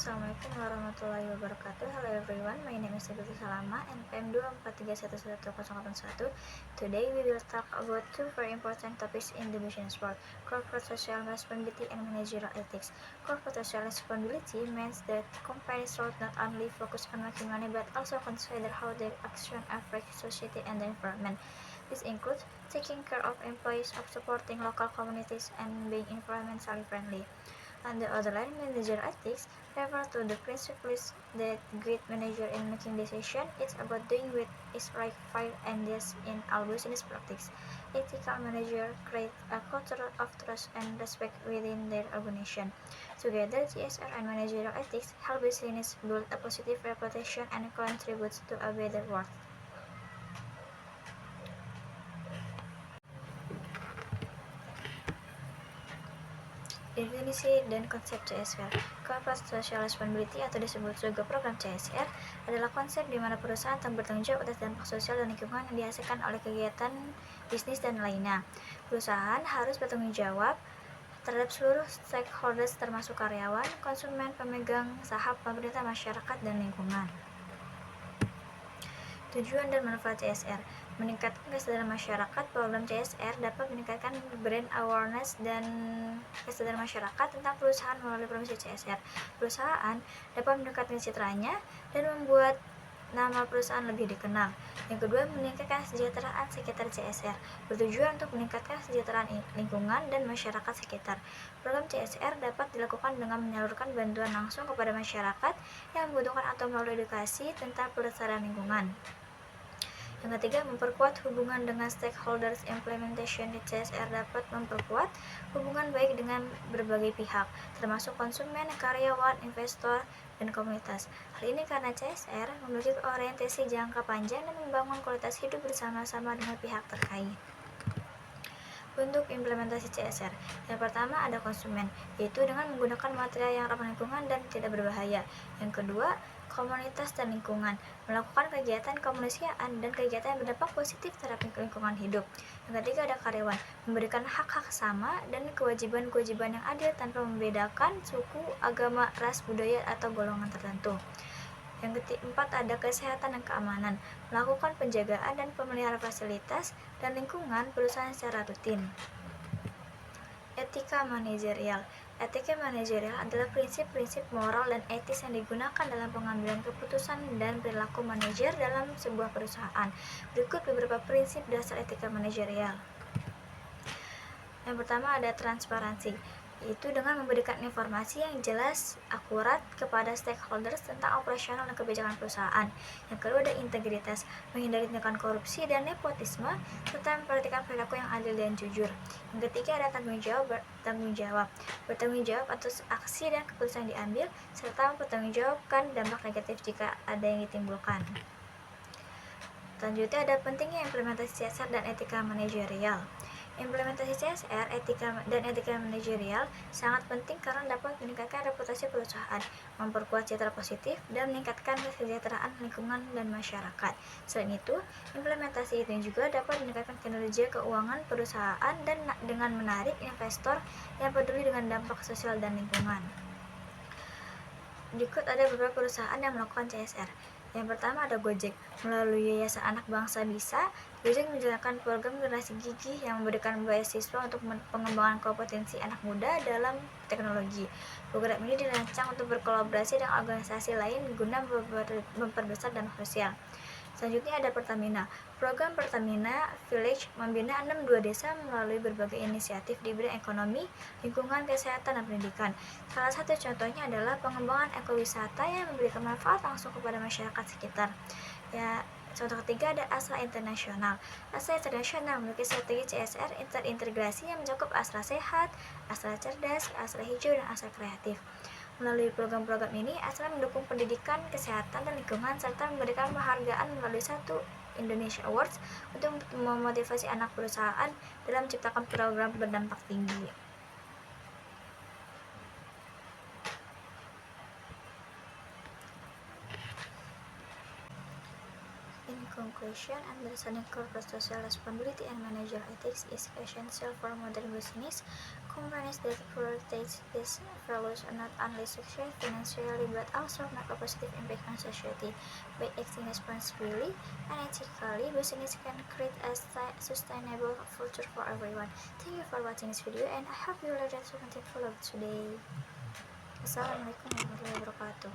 Assalamualaikum warahmatullahi wabarakatuh. Hello everyone, my name is Ibu Salama and PM 243111081. Today we will talk about two very important topics in the business world: corporate social responsibility and managerial ethics. Corporate social responsibility means that companies should not only focus on making money but also consider how their actions affect society and the environment. This includes taking care of employees, of supporting local communities, and being environmentally friendly. On the other hand, manager ethics refer to the principles that guide manager in making decisions. It's about doing what is right, fair, and just in all business practice. Ethical manager create a culture of trust and respect within their organization. Together, CSR and managerial ethics help business build a positive reputation and contribute to a better world. Definisi dan konsep CSR. Corporate Social Responsibility atau disebut juga program CSR adalah konsep di mana perusahaan bertanggung jawab atas dampak sosial dan lingkungan yang dihasilkan oleh kegiatan bisnis dan lainnya. Perusahaan harus bertanggung jawab terhadap seluruh stakeholders termasuk karyawan, konsumen, pemegang saham, pemerintah, masyarakat, dan lingkungan. Tujuan dan manfaat CSR: meningkatkan kesadaran masyarakat. Program CSR dapat meningkatkan brand awareness dan kesadaran masyarakat tentang perusahaan melalui promosi CSR. Perusahaan dapat meningkatkan citranya dan membuat nama perusahaan lebih dikenal. Yang kedua, meningkatkan kesejahteraan sekitar CSR, bertujuan untuk meningkatkan kesejahteraan lingkungan dan masyarakat sekitar. Program CSR dapat dilakukan dengan menyalurkan bantuan langsung kepada masyarakat yang membutuhkan atau melalui edukasi tentang pelestarian lingkungan. Yang ketiga, memperkuat hubungan dengan stakeholders. Implementation di CSR dapat memperkuat hubungan baik dengan berbagai pihak, termasuk konsumen, karyawan, investor, dan komunitas. Hal ini karena CSR memiliki orientasi jangka panjang dan membangun kualitas hidup bersama-sama dengan pihak terkait. Bentuk implementasi CSR. Yang pertama ada konsumen, yaitu dengan menggunakan material yang ramah lingkungan dan tidak berbahaya. Yang kedua, komunitas dan lingkungan, melakukan kegiatan kemanusiaan dan kegiatan yang berdampak positif terhadap lingkungan hidup. Yang ketiga ada karyawan, memberikan hak-hak sama dan kewajiban-kewajiban yang adil tanpa membedakan suku, agama, ras, budaya, atau golongan tertentu. Yang keempat ada kesehatan dan keamanan, melakukan penjagaan dan pemeliharaan fasilitas dan lingkungan perusahaan secara rutin. Etika manajerial. Etika manajerial adalah prinsip-prinsip moral dan etis yang digunakan dalam pengambilan keputusan dan perilaku manajer dalam sebuah perusahaan. Berikut beberapa prinsip dasar etika manajerial. Yang pertama ada transparansi, yaitu dengan memberikan informasi yang jelas, akurat kepada stakeholders tentang operasional dan kebijakan perusahaan. Yang kedua ada integritas, menghindari tindakan korupsi dan nepotisme, serta memperhatikan perilaku yang adil dan jujur. Yang ketiga ada tanggung jawab, bertanggung jawab atas aksi dan keputusan yang diambil, serta mempertanggungjawabkan dampak negatif jika ada yang ditimbulkan. Selanjutnya ada pentingnya implementasi CSR dan etika manajerial. Implementasi CSR dan etika manajerial sangat penting karena dapat meningkatkan reputasi perusahaan, memperkuat citra positif, dan meningkatkan kesejahteraan lingkungan dan masyarakat. Selain itu, implementasi itu juga dapat meningkatkan kinerja keuangan perusahaan dan dengan menarik investor yang peduli dengan dampak sosial dan lingkungan. Berikut ada beberapa perusahaan yang melakukan CSR. Yang pertama ada Gojek. Melalui Yayasan Anak Bangsa Bisa, Gojek menjalankan program generasi gigih yang memberikan beasiswa untuk pengembangan kompetensi anak muda dalam teknologi. Program ini dirancang untuk berkolaborasi dengan organisasi lain guna memperbesar dampak sosial. Selanjutnya ada Pertamina. Program Pertamina Village membina 62 desa melalui berbagai inisiatif di bidang ekonomi, lingkungan, kesehatan, dan pendidikan. Salah satu contohnya adalah pengembangan ekowisata yang memberikan manfaat langsung kepada masyarakat sekitar. Ya, contoh ketiga ada Astra Internasional. Astra Internasional memiliki strategi CSR terintegrasi yang mencakup Astra Sehat, Astra Cerdas, Astra Hijau, dan Astra Kreatif. Melalui program-program ini, Astra mendukung pendidikan, kesehatan, dan lingkungan, serta memberikan penghargaan melalui satu Indonesia Awards untuk memotivasi anak perusahaan dalam menciptakan program berdampak tinggi. In conclusion, understanding corporate social responsibility and managerial ethics is essential for modern business. Companies that prioritize these values not only succeed financially but also make a positive impact on society. By acting responsibly and ethically, business can create a sustainable future for everyone. Thank you for watching this video, and I hope you learned something valuable today. Assalamualaikum warahmatullahi wabarakatuh.